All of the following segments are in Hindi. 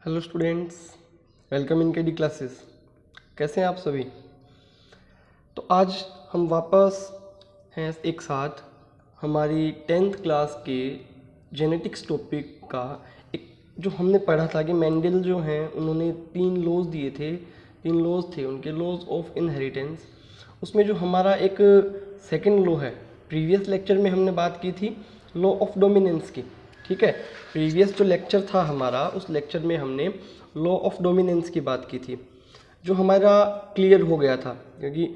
Hello students, welcome in KD classes. कैसे हैं आप सभी? तो आज हम वापस हैं एक साथ हमारी 10th क्लास के जेनेटिक्स टॉपिक का एक जो हमने पढ़ा था कि मेंडल जो हैं उन्होंने 3 लॉज दिए थे। 3 लॉज थे उनके, लॉज ऑफ इनहेरिटेंस। उसमें जो हमारा एक सेकंड लॉ है, प्रीवियस लेक्चर में हमने बात की थी लॉ ऑफ डोमिनेंस की। ठीक है, प्रीवियस जो लेक्चर था हमारा, उस लेक्चर में हमने लॉ ऑफ डोमिनेंस की बात की थी, जो हमारा क्लियर हो गया था। क्योंकि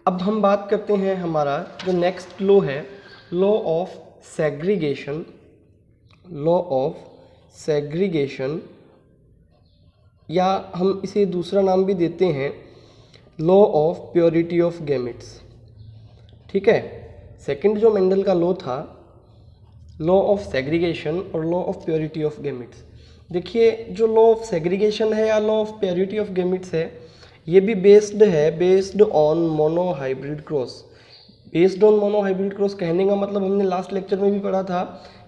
अब हम बात करते हैं हमारा जो नेक्स्ट लॉ है, law of segregation. Law of segregation, या हम इसे दूसरा नाम भी देते हैं law of purity of gametes. ठीक है, सेकंड जो मेंडल का लॉ था, लॉ ऑफ सेग्रीगेशन और law of purity of gametes. देखिए, जो लॉ ऑफ सेग्रीगेशन है या law of purity of gametes है, ये भी based on monohybrid cross. Based on monohybrid cross कहने का मतलब हमने लास्ट लेक्चर में भी पढ़ा था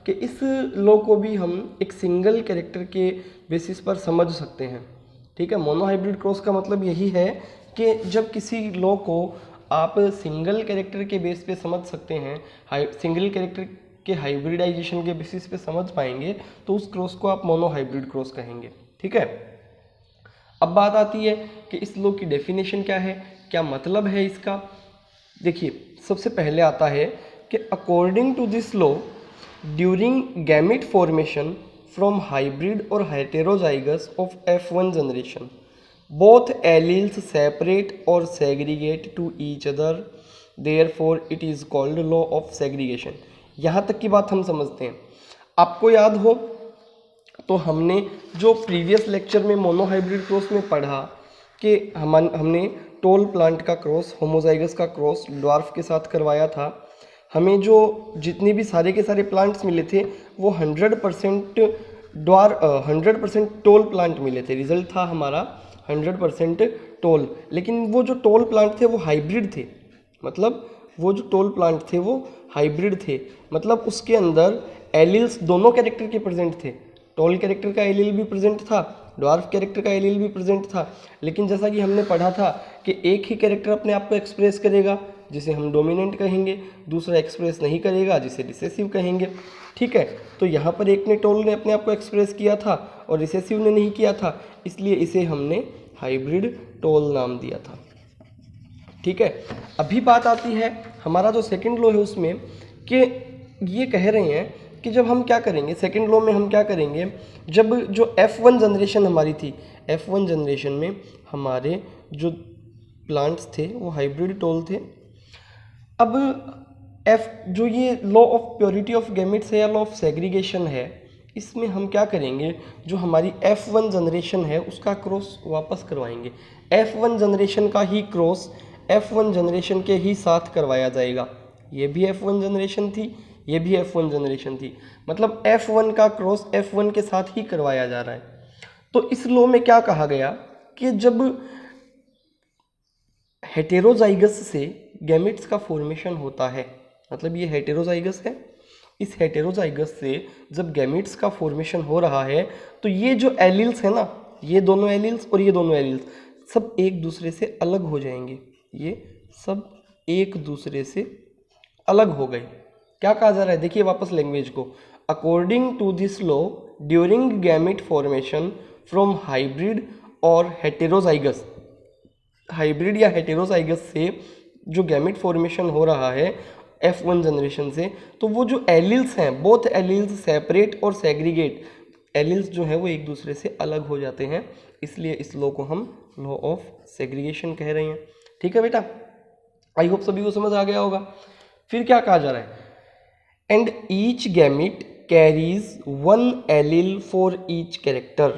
कि इस लॉ को भी हम एक सिंगल कैरेक्टर के बेसिस पर समझ सकते हैं। ठीक है, मोनोहाइब्रिड क्रॉस का मतलब यही है कि जब किसी लॉ को आप सिंगल कैरेक्टर के बेस पे समझ सकते हैं, सिंगल कैरेक्टर के हाइब्रिडाइजेशन के बेसिस पे समझ पाएंगे, तो उस क्रॉस को आप मोनोहाइब्रिड क्रॉस कहेंगे। ठीक है, अब बात आती है कि इस लॉ की डेफिनेशन क्या है, क्या मतलब है इसका। देखिए, सबसे पहले आता है कि according to this law, during gamete formation from hybrid और heterozygous of F1 generation, both alleles separate or segregate to each other, therefore it is called law of segregation। यहाँ तक की बात हम समझते हैं। आपको याद हो तो हमने जो प्रीवियस लेक्चर में मोनोहाइब्रिड क्रॉस में पढ़ा कि हमने टोल प्लांट का क्रॉस, होमोजाइगस का क्रॉस ड्वार्फ के साथ करवाया था। हमें जो जितने भी सारे के सारे प्लांट्स मिले थे वो 100% 100% टोल प्लांट मिले थे। रिजल्ट था हमारा 100% टोल। लेकिन वो जो टोल प्लांट थे वो हाइब्रिड थे, मतलब वो जो टोल प्लांट थे वो हाइब्रिड थे, मतलब उसके अंदर एलिल्स दोनों कैरेक्टर के प्रेजेंट थे। टोल कैरेक्टर का एलिल भी प्रेजेंट था, ड्वार्फ कैरेक्टर का एलिल भी प्रेजेंट था। लेकिन जैसा कि हमने पढ़ा था कि एक ही कैरेक्टर अपने आप को एक्सप्रेस करेगा जिसे हम डोमिनेंट कहेंगे, दूसरा एक्सप्रेस नहीं करेगा जिसे रिसेसिव कहेंगे। ठीक है, तो यहाँ पर एक ने टोल ने अपने आप को एक्सप्रेस किया था और रिसेसिव ने नहीं किया था, इसलिए इसे हमने हाइब्रिड टोल नाम दिया था। ठीक है, अभी बात आती है हमारा जो सेकंड लॉ है उसमें कि ये कह रहे हैं कि जब हम क्या करेंगे, सेकंड लॉ में हम क्या करेंगे, जब जो F1 जनरेशन हमारी थी, F1 जनरेशन में हमारे जो प्लांट्स थे वो हाइब्रिड टोल थे। अब जो ये law of purity of gametes है या लॉ ऑफ सेग्रीगेशन है, इसमें हम क्या करेंगे, जो हमारी F1 जनरेशन है उसका क्रॉस वापस करवाएंगे। F1 जनरेशन का ही क्रॉस F1 जनरेशन के ही साथ करवाया जाएगा। ये भी F1 जनरेशन थी, ये भी F1 जनरेशन थी, मतलब F1 का क्रॉस F1 के साथ ही करवाया जा रहा है। तो इस लॉ में क्या कहा गया कि जब हेटेरोजाइगस से गैमेट्स का फॉर्मेशन होता है, मतलब ये हेटेरोजाइगस है, इस हेटेरोजाइगस से जब गैमेट्स का फॉर्मेशन हो रहा है तो ये जो एलिल्स है ना, ये दोनों एलिल्स और ये दोनों एलिल्स सब एक दूसरे से अलग हो जाएंगे। ये सब एक दूसरे से अलग हो गए। क्या कहा जा रहा है, देखिए वापस लैंग्वेज को। According to this law, during gamete formation from hybrid और हेटेरोजाइगस, हाइब्रिड या हेटेरोजाइगस से जो गैमेट फॉर्मेशन हो रहा है F1 जनरेशन से, तो वो जो एलिल्स हैं, बोथ एलिल्स सेपरेट और सेग्रीगेट, एलिल्स जो है वो एक दूसरे से अलग हो जाते हैं, इसलिए इस लॉ को हम लॉ ऑफ सेग्रीगेशन कह रहे हैं। ठीक है बेटा, आई होप सभी को समझ आ गया होगा। फिर क्या कहा जा रहा है, and each gamete carries one allele for each character,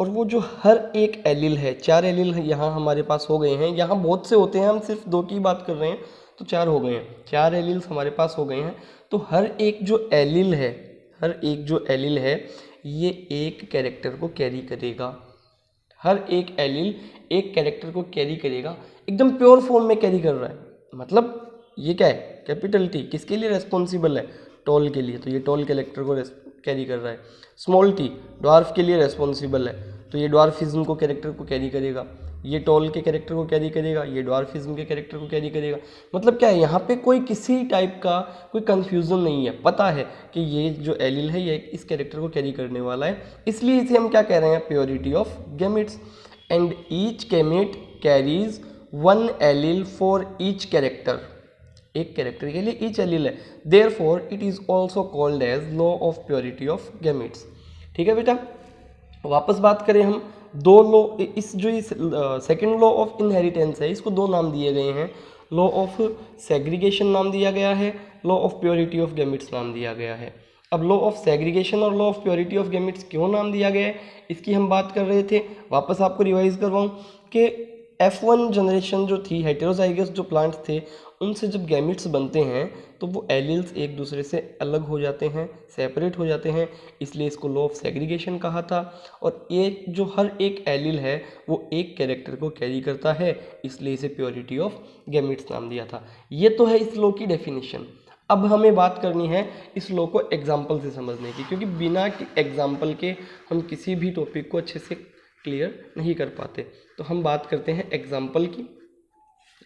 और वो जो हर एक एलिल है, 4 एलिल यहाँ हमारे पास हो गए हैं, यहाँ बहुत से होते हैं, हम सिर्फ 2 की बात कर रहे हैं तो 4 हो गए हैं, 4 एलिल्स हमारे पास हो गए हैं। तो हर एक जो एलिल है, हर एक जो एलिल है ये एक कैरेक्टर को कैरी करेगा। हर एक एलिल एक कैरेक्टर को कैरी करेगा, एकदम प्योर फॉर्म में कैरी कर रहा है। मतलब ये क्या है, कैपिटल T किसके लिए रेस्पॉन्सिबल है, टोल के लिए, तो ये टोल कैरेक्टर को कैरी कर रहा है। स्मॉल t ड्वार्फ के लिए रेस्पॉन्सिबल है, तो ये ड्वार्फिज्म को कैरेक्टर को कैरी करेगा, ये टॉल के कैरेक्टर को कैरी करेगा, ये ड्वार्फिज्म के कैरेक्टर को कैरी करेगा। मतलब क्या है, यहाँ पे कोई किसी टाइप का कोई कंफ्यूजन नहीं है, पता है कि ये जो एलील है ये इस कैरेक्टर को कैरी करने वाला है, इसलिए इसे हम क्या कह रहे हैं, purity of gametes. And each gamete carries one allele for each character, एक कैरेक्टर के लिए ईच एलील है, therefore it is also called as law of purity of gametes. ठीक है बेटा, वापस बात करें हम दो लॉ, इस जो सेकंड लॉ ऑफ इनहेरिटेंस है इसको दो नाम दिए गए हैं, लॉ ऑफ सेग्रीगेशन नाम दिया गया है, law of purity of gametes नाम दिया गया है। अब लॉ ऑफ सेग्रीगेशन और law of purity of gametes क्यों नाम दिया गया है इसकी हम बात कर रहे थे। वापस आपको रिवाइज करवाऊँ कि F1 जनरेशन जो थी, हेटेरोजाइगस जो प्लांट्स थे, उनसे जब गैमेट्स बनते हैं तो वो एलिल्स एक दूसरे से अलग हो जाते हैं, सेपरेट हो जाते हैं, इसलिए इसको लॉ ऑफ सेग्रीगेशन कहा था। और एक जो हर एक एलिल है वो एक कैरेक्टर को कैरी करता है, इसलिए इसे प्योरिटी ऑफ गैमेट्स नाम दिया था। ये तो है इस लॉ की डेफिनेशन। अब हमें बात करनी है इस लॉ को एग्जाम्पल से समझने की, क्योंकि बिना एग्जाम्पल के हम किसी भी टॉपिक को अच्छे से क्लियर नहीं कर पाते। तो हम बात करते हैं एग्जाम्पल की।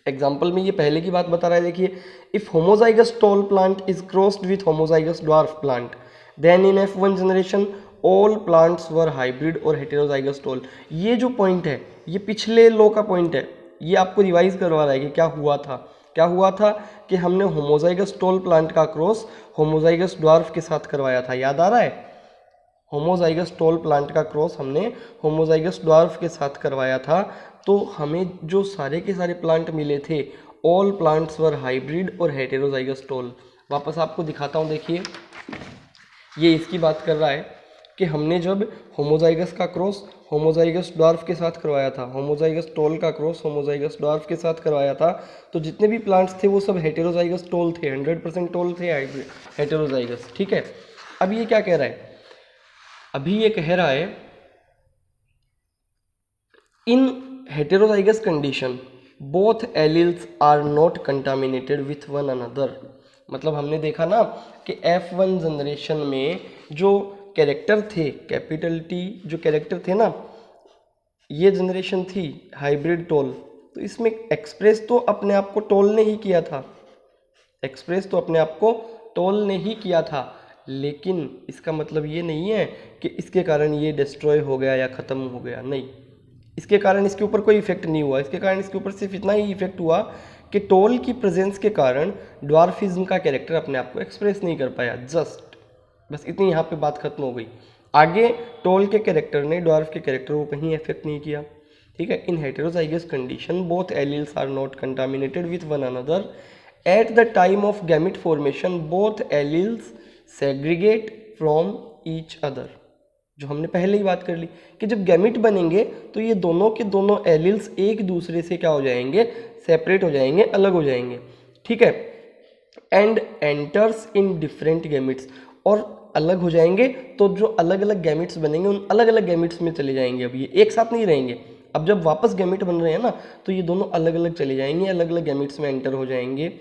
एग्जाम्पल में ये पहले की बात बता रहा है, देखिए, if homozygous tall plant is crossed with homozygous dwarf plant then in F1 generation all plants were hybrid और हेटेरोजाइगस टॉल। ये जो पॉइंट है ये पिछले लॉ का पॉइंट है, ये आपको रिवाइज करवा रहा है कि क्या हुआ था। क्या हुआ था कि हमने होमोजाइगस टॉल प्लांट का क्रॉस होमोजाइगस ड्वार्फ के साथ करवाया था, याद आ रहा है। होमोजाइगस टॉल प्लांट का क्रॉस हमने होमोजाइगस ड्वार्फ के साथ करवाया था, तो हमें जो सारे के सारे प्लांट मिले थे, ऑल प्लांट्स वर हाइब्रिड और हेटेरोजाइगस टॉल। वापस आपको दिखाता हूँ, देखिए ये इसकी बात कर रहा है कि हमने जब होमोजाइगस का क्रॉस होमोजाइगस ड्वार्फ के साथ करवाया था, होमोजाइगस टॉल का क्रॉस होमोजाइगस ड्वार्फ के साथ करवाया था, तो जितने भी प्लांट्स थे वो सब हेटेरोजाइगस टॉल थे, 100% टॉल थे हेटेरोजाइगस। ठीक है, अब ये क्या कह रहा है, अभी ये कह रहा है in heterozygous condition both alleles are not contaminated with one another. मतलब हमने देखा ना कि F1 जनरेशन में जो कैरेक्टर थे, कैपिटल T जो कैरेक्टर थे ना, ये जनरेशन थी हाइब्रिड टॉल, तो इसमें एक्सप्रेस तो अपने आप को टॉल ने ही किया था, एक्सप्रेस तो अपने आप को टॉल ने ही किया था, लेकिन इसका मतलब ये नहीं है कि इसके कारण ये डिस्ट्रॉय हो गया या ख़त्म हो गया, नहीं, इसके कारण इसके ऊपर कोई इफेक्ट नहीं हुआ। इसके कारण इसके ऊपर सिर्फ इतना ही इफेक्ट हुआ कि टॉल की प्रेजेंस के कारण ड्वार्फिज्म का कैरेक्टर अपने आप को एक्सप्रेस नहीं कर पाया, जस्ट बस इतनी यहाँ पे बात खत्म हो गई। आगे टॉल के कैरेक्टर ने ड्वार्फ के कैरेक्टर को कहीं इफेक्ट नहीं किया। ठीक है, in heterozygous condition both alleles are not contaminated with one another at the time of gamete formation both alleles segregate from each other. जो हमने पहले ही बात कर ली कि जब गैमेट बनेंगे तो ये दोनों के दोनों एलील्स एक दूसरे से क्या हो जाएंगे, सेपरेट हो जाएंगे, अलग हो जाएंगे। ठीक है, and enters in different gametes, और अलग हो जाएंगे तो जो अलग अलग गैमेट्स बनेंगे उन अलग अलग गैमेट्स में चले जाएंगे। अब ये एक साथ नहीं रहेंगे, अब जब वापस गैमेट बन रहे हैं ना तो ये दोनों अलग अलग चले जाएंगे, अलग अलग गैमेट्स में एंटर हो जाएंगे।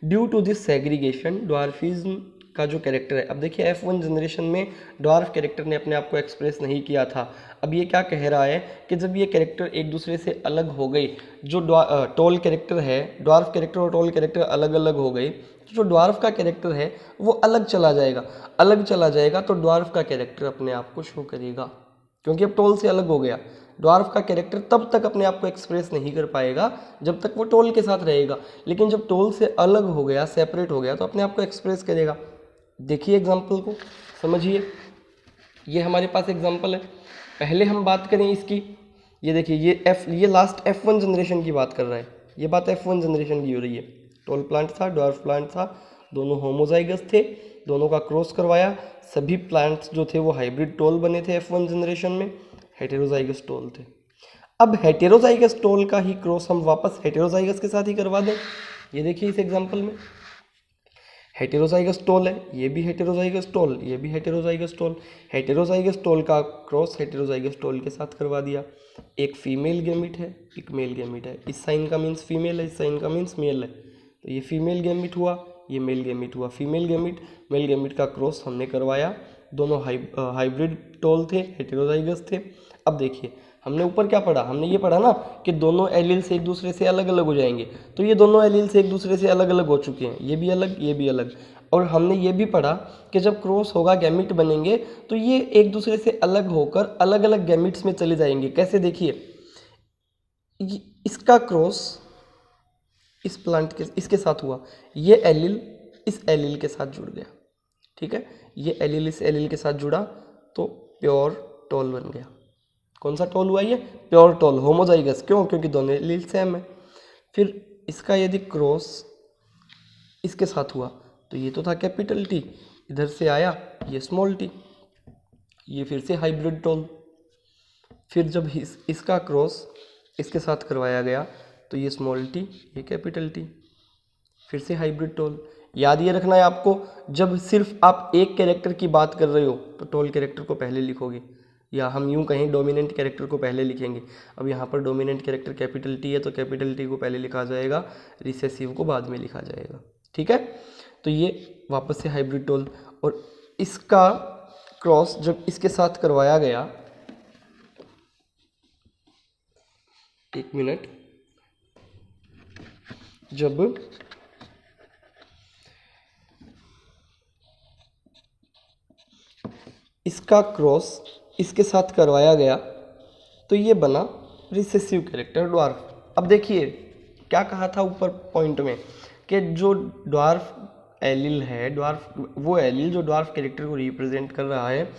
Due to this segregation dwarfism का जो कैरेक्टर है, अब देखिए F1 जनरेशन में ड्वार्फ कैरेक्टर ने अपने आप को एक्सप्रेस नहीं किया था। अब ये क्या कह रहा है कि जब ये कैरेक्टर एक दूसरे से अलग हो गई, जो टॉल कैरेक्टर है, ड्वार्फ कैरेक्टर और टॉल कैरेक्टर अलग अलग हो गई, तो जो ड्वार्फ का कैरेक्टर है वो अलग चला जाएगा, अलग चला जाएगा तो ड्वार्फ का कैरेक्टर अपने आप को शो करेगा, क्योंकि अब टॉल से अलग हो गया। ड्वार्फ का कैरेक्टर तब तक अपने आप को एक्सप्रेस नहीं कर पाएगा जब तक वो टॉल के साथ रहेगा, लेकिन जब टॉल से अलग हो गया, सेपरेट हो गया, तो अपने आप को एक्सप्रेस करेगा। देखिए एग्जाम्पल को समझिए, ये हमारे पास एग्जाम्पल है। पहले हम बात करें इसकी, ये देखिए ये लास्ट F1 जनरेशन की बात कर रहा है, ये बात F1 जनरेशन की हो रही है। टॉल प्लांट था, ड्वार्फ प्लांट था, दोनों होमोजाइगस थे, दोनों का क्रॉस करवाया, सभी प्लांट्स जो थे वो हाइब्रिड टॉल बने थे F1 जनरेशन में, हेटेरोजाइगस टॉल थे। अब हेटेरोजाइगस टॉल का ही क्रॉस हम वापस हेटेरोजाइगस के साथ ही करवा दें। ये देखिए इस एग्जाम्पल में हेटेरोजाइगस टॉल है, ये भी हेटेरोजाइगस टॉल, ये भी हेटेरोजाइगस टॉल, हेटेरोजाइगस टॉल का क्रॉस हेटेरोजाइगस टॉल के साथ करवा दिया। एक फीमेल गैमेट है, एक मेल गैमेट है, इस साइन का मीन्स फीमेल है, इस साइन का मीन्स मेल है, तो ये फीमेल गैमेट हुआ, ये मेल गैमेट हुआ। फीमेल गैमेट मेल गैमेट का क्रॉस हमने करवाया, दोनों हाइब्रिड टोल थे, हेटेरोजाइगस थे। अब देखिए हमने ऊपर क्या पढ़ा, हमने ये पढ़ा ना कि दोनों एलील्स एक दूसरे से अलग अलग हो जाएंगे। तो ये दोनों एलील्स एक दूसरे से अलग अलग हो चुके हैं, ये भी अलग, ये भी अलग। और हमने ये भी पढ़ा कि जब क्रॉस होगा, गैमिट बनेंगे, तो ये एक दूसरे से अलग होकर अलग अलग गैमिट्स में चले जाएंगे। कैसे, देखिए इसका क्रॉस इस प्लांट के इसके साथ हुआ, ये एलील इस एलील के साथ जुड़ गया, ठीक है, ये एलील इस एलील के साथ जुड़ा तो प्योर टोल बन गया। कौन सा टोल हुआ ये? Pure toll, homozygous. क्यों? क्योंकि दोनों एलील सेम है। फिर इसका यदि क्रॉस इसके साथ हुआ तो ये तो था कैपिटल टी, इधर से आया ये स्मॉल टी, ये फिर से हाइब्रिड टोल। फिर जब इसका क्रॉस इसके साथ करवाया गया तो ये स्मॉल टी, ये कैपिटल टी, फिर से हाइब्रिड टोल। याद ये रखना है आपको, जब सिर्फ आप एक कैरेक्टर की बात कर रहे हो तो टोल कैरेक्टर को पहले लिखोगे, या हम यूं कहें डोमिनेंट कैरेक्टर को पहले लिखेंगे। अब यहाँ पर डोमिनेंट कैरेक्टर कैपिटल टी है तो कैपिटल टी को पहले लिखा जाएगा, रिसेसिव को बाद में लिखा जाएगा, ठीक है। तो ये वापस से हाइब्रिड टोल। और इसका क्रॉस जब इसके साथ करवाया गया, एक मिनट, जब इसका क्रॉस इसके साथ करवाया गया तो ये बना रिसेसिव कैरेक्टर ड्वार्फ। अब देखिए क्या कहा था ऊपर पॉइंट में कि जो ड्वार्फ एलील है, ड्वार्फ वो एलील जो ड्वार्फ कैरेक्टर को रिप्रेजेंट कर रहा है,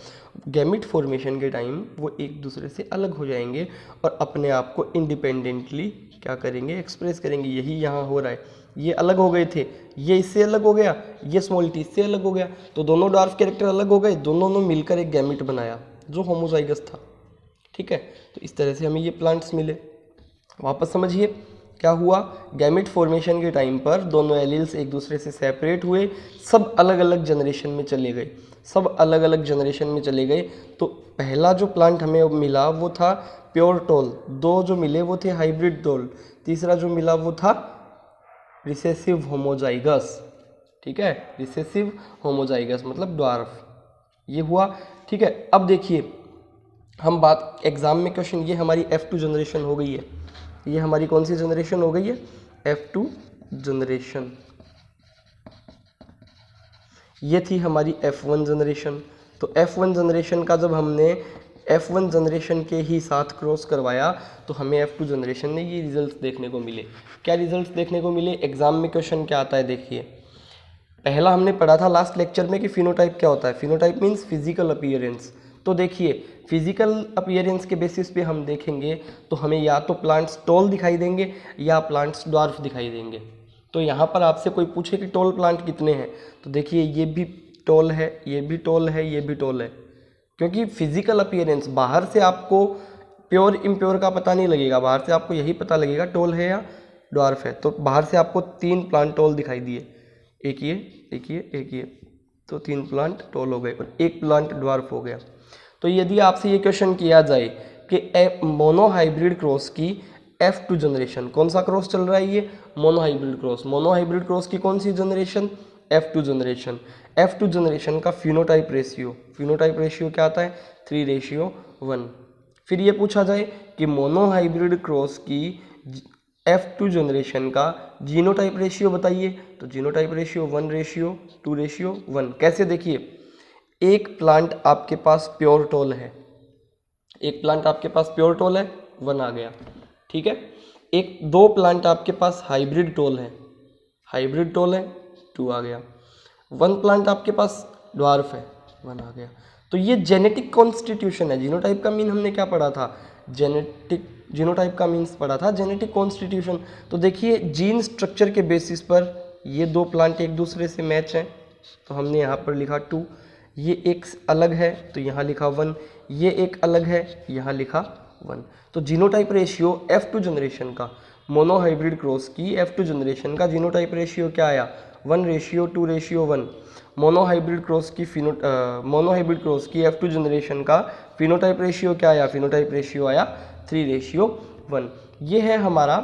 गैमिट फॉर्मेशन के टाइम वो एक दूसरे से अलग हो जाएंगे और अपने आप को इंडिपेंडेंटली क्या करेंगे, एक्सप्रेस करेंगे। यही यहाँ हो रहा है, ये अलग हो गए थे, ये इससे अलग हो गया, ये स्मॉल टी इससे अलग हो गया, तो दोनों ड्वार्फ कैरेक्टर अलग हो गए, दोनों ने मिलकर एक गैमिट बनाया जो होमोजाइगस था, ठीक है। तो इस तरह से हमें ये प्लांट्स मिले। वापस समझिए क्या हुआ, गैमिट फॉर्मेशन के टाइम पर दोनों एलील्स एक दूसरे से सेपरेट हुए, सब अलग अलग जनरेशन में चले गए, सब अलग अलग जनरेशन में चले गए। तो पहला जो प्लांट हमें मिला वो था प्योर टोल, दो जो मिले वो थे हाइब्रिड टोल, तीसरा जो मिला वो था रिसेसिव होमोजाइगस, ठीक है, रिसेसिव होमोजाइगस मतलब ड्वार्फ, ये हुआ, ठीक है। अब देखिए हम बात एग्जाम में क्वेश्चन, ये हमारी F2 जनरेशन हो गई है, ये हमारी कौन सी जनरेशन हो गई है? F2 generation. ये थी हमारी F1 जनरेशन। तो F1 जनरेशन का जब हमने F1 जनरेशन के ही साथ क्रॉस करवाया तो हमें F2 जनरेशन में ये रिजल्ट्स देखने को मिले। क्या रिजल्ट्स देखने को मिले? एग्जाम में क्वेश्चन क्या आता है देखिए, पहला हमने पढ़ा था लास्ट लेक्चर में कि फिनोटाइप क्या होता है। Phenotype means physical appearance. तो देखिए फिजिकल अपीयरेंस के बेसिस पे हम देखेंगे तो हमें या तो प्लांट्स टॉल दिखाई देंगे या प्लांट्स ड्वार्फ दिखाई देंगे। तो यहाँ पर आपसे कोई पूछे कि टॉल प्लांट कितने हैं, तो देखिए ये भी टॉल है, ये भी टॉल है, ये भी टॉल है, क्योंकि फिजिकल अपीयरेंस बाहर से आपको प्योर इम्प्योर का पता नहीं लगेगा, बाहर से आपको यही पता लगेगा टॉल है या ड्वार्फ है। तो बाहर से आपको 3 प्लांट टॉल दिखाई दिए, एक ये, एक ये, एक ये, तो 3 प्लांट टॉल हो गए और 1 प्लांट ड्वार्फ हो गया। तो यदि आपसे ये क्वेश्चन किया जाए कि मोनो हाइब्रिड क्रॉस की F2 जनरेशन, कौन सा क्रॉस चल रहा है ये? Monohybrid cross. Monohybrid cross की कौन सी generation? F2 generation. F2 generation का फिनोटाइप रेशियो, फिनोटाइप रेशियो क्या आता है? 3:1। फिर ये पूछा जाए कि मोनो हाइब्रिड क्रॉस की F2 जनरेशन का जीनोटाइप रेशियो बताइए, तो जीनोटाइप रेशियो 1:2:1। कैसे? देखिए एक प्लांट आपके पास प्योर टॉल है, एक प्लांट आपके पास प्योर टॉल है, 1 आ गया, ठीक है। एक 2 प्लांट आपके पास हाइब्रिड टॉल है, हाइब्रिड टॉल है, 2 आ गया। 1 प्लांट आपके पास ड्वार्फ है, 1 आ गया। तो ये जेनेटिक कॉन्स्टिट्यूशन है। जीनोटाइप का मीन हमने क्या पढ़ा था? जेनेटिक, जीनोटाइप का मीन्स पढ़ा था जेनेटिक कॉन्स्टिट्यूशन। तो देखिए जीन स्ट्रक्चर के बेसिस पर ये 2 प्लांट एक दूसरे से मैच हैं, तो हमने यहाँ पर लिखा 2, ये एक अलग है तो यहाँ लिखा 1, ये एक अलग है यहाँ लिखा 1। तो जीनोटाइप रेशियो F2 जनरेशन का, मोनो हाइब्रिड क्रॉस की F2 जनरेशन का जीनोटाइप रेशियो क्या आया? 1:2:1। मोनो हाइब्रिड क्रॉस की मोनो हाइब्रिड क्रॉस की F2 जनरेशन का फिनोटाइप रेशियो क्या आया? फिनोटाइप रेशियो आया 3:1। ये है हमारा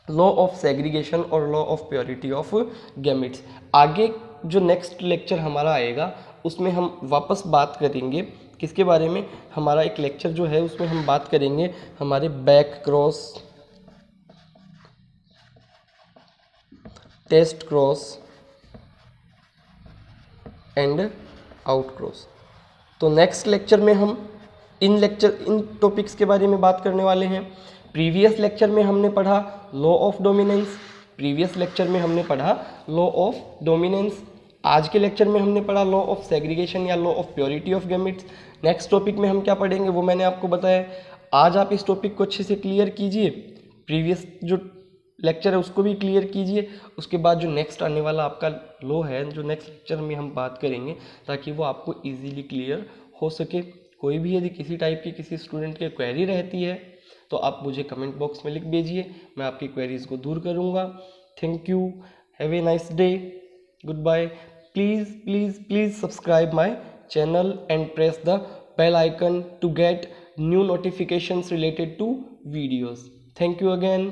लॉ ऑफ सेग्रीगेशन और law of purity of gametes. आगे जो नेक्स्ट लेक्चर हमारा आएगा उसमें हम वापस बात करेंगे किसके बारे में, हमारा एक लेक्चर जो है उसमें हम बात करेंगे हमारे back cross, test cross and out cross. तो नेक्स्ट लेक्चर में हम इन टॉपिक्स के बारे में बात करने वाले हैं। प्रीवियस लेक्चर में हमने पढ़ा लॉ ऑफ डोमिनेंस, आज के लेक्चर में हमने पढ़ा लॉ ऑफ सेग्रीगेशन या law of purity of gametes. Next topic में हम क्या पढ़ेंगे वो मैंने आपको बताया। आज आप इस टॉपिक को अच्छे से क्लियर कीजिए, प्रीवियस जो लेक्चर है उसको भी क्लियर कीजिए। उसके बाद जो नेक्स्ट आने वाला आपका लॉ है, जो नेक्स्ट लेक्चर में हम बात करेंगे, ताकि वो आपको इजीली क्लियर हो सके। कोई भी यदि किसी टाइप की किसी स्टूडेंट की क्वेरी रहती है तो आप मुझे कमेंट बॉक्स में लिख भेजिए, मैं आपकी क्वेरीज को दूर करूँगा। Thank you, have a nice day, goodbye. Please subscribe my channel and press the bell icon to get new notifications related to videos. Thank you again.